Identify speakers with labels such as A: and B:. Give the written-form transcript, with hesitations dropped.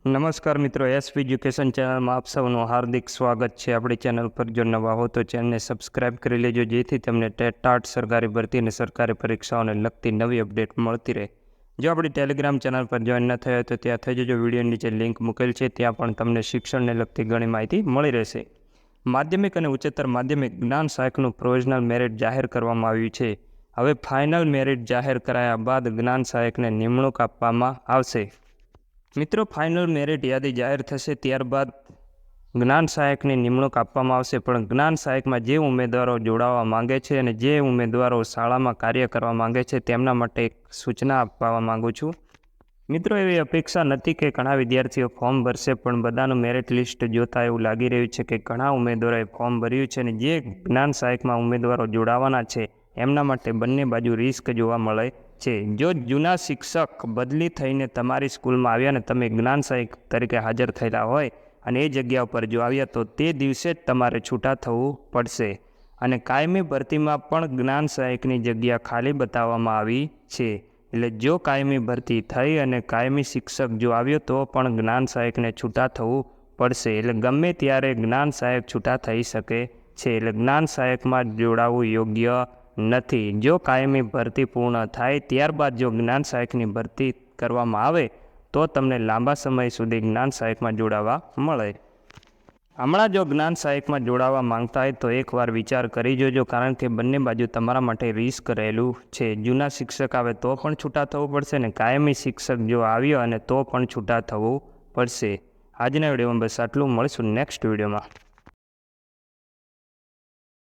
A: નમસ્કાર મિત્રો, SP education ચેનલમાં આપ સૌનું હાર્દિક સ્વાગત છે। આપણી ચેનલ પર જો નવા હો તો ચેનલને સબસ્ક્રાઇબ કરી લેજો, જેથી તમને ટાટ સરકારી ભરતી અને સરકારી પરીક્ષાઓને લગતી નવી અપડેટ મળતી રહે। જો આપણી ટેલિગ્રામ ચેનલ પર જોઈન ન થયો તો ત્યાં થઈ જજો, વિડીયો નીચે લિંક મૂકેલ છે, ત્યાં પણ તમને શિક્ષણને લગતી ઘણી માહિતી મળી રહેશે। માધ્યમિક અને ઉચ્ચતર માધ્યમિક જ્ઞાન સહાયકનું પ્રોવિઝનલ મેરિટ જાહેર કરવામાં આવ્યું છે। હવે ફાઇનલ મેરિટ જાહેર કરાયા બાદ જ્ઞાન સહાયકને નિમણૂક આપવામાં આવશે। મિત્રો, ફાઇનલ મેરિટ યાદી જાહેર થશે ત્યારબાદ જ્ઞાન સહાયકની નિમણૂક આપવામાં આવશે। પણ જ્ઞાન સહાયકમાં જે ઉમેદવારો જોડાવા માંગે છે અને જે ઉમેદવારો શાળામાં કાર્ય કરવા માંગે છે તેમના માટે એક સૂચના આપવા માંગુ છું। મિત્રો, એવી અપેક્ષા નથી કે ઘણા વિદ્યાર્થીઓ ફોર્મ ભરશે, પણ બધાનું મેરિટ લિસ્ટ જોતા એવું લાગી રહ્યું છે કે ઘણા ઉમેદવારોએ ફોર્મ ભર્યું છે અને જે જ્ઞાન સહાયકમાં ઉમેદવારો જોડાવાના છે એમના માટે બંને બાજુ રિસ્ક જોવા મળે છે। જો જૂના શિક્ષક બદલી થઈને તમારી સ્કૂલમાં આવ્યા અને તમે જ્ઞાન સહાયક તરીકે હાજર થયેલા હોય અને એ જગ્યા ઉપર જો આવ્યા તો તે દિવસે જ તમારે છૂટા થવું પડશે। અને કાયમી ભરતીમાં પણ જ્ઞાન સહાયકની જગ્યા ખાલી બતાવવામાં આવી છે। એટલે જો કાયમી ભરતી થઈ અને કાયમી શિક્ષક જો આવ્યો તો પણ જ્ઞાન સહાયકને છૂટા થવું પડશે। એટલે ગમે ત્યારે જ્ઞાન સહાયક છૂટા થઈ શકે છે। એટલે જ્ઞાન સહાયકમાં જોડાવું યોગ્ય નથી। જો કાયમી ભરતી પૂર્ણ થાય ત્યારબાદ જો જ્ઞાન સહાયકની ભરતી કરવામાં આવે તો તમને લાંબા સમય સુધી જ્ઞાન સહાયકમાં જોડાવા મળે। હમણાં જો જ્ઞાન સહાયકમાં જોડાવા માંગતા હોય તો એકવાર વિચાર કરી જોજો, કારણ કે બંને બાજુ તમારા માટે રિસ્ક રહેલું છે। જૂના શિક્ષક આવે તો પણ છૂટા થવું પડશે અને કાયમી શિક્ષક જો આવ્યો અને તો પણ છૂટા થવું પડશે। આજના વિડીયોમાં બસ આટલું, મળીશું નેક્સ્ટ વિડીયોમાં।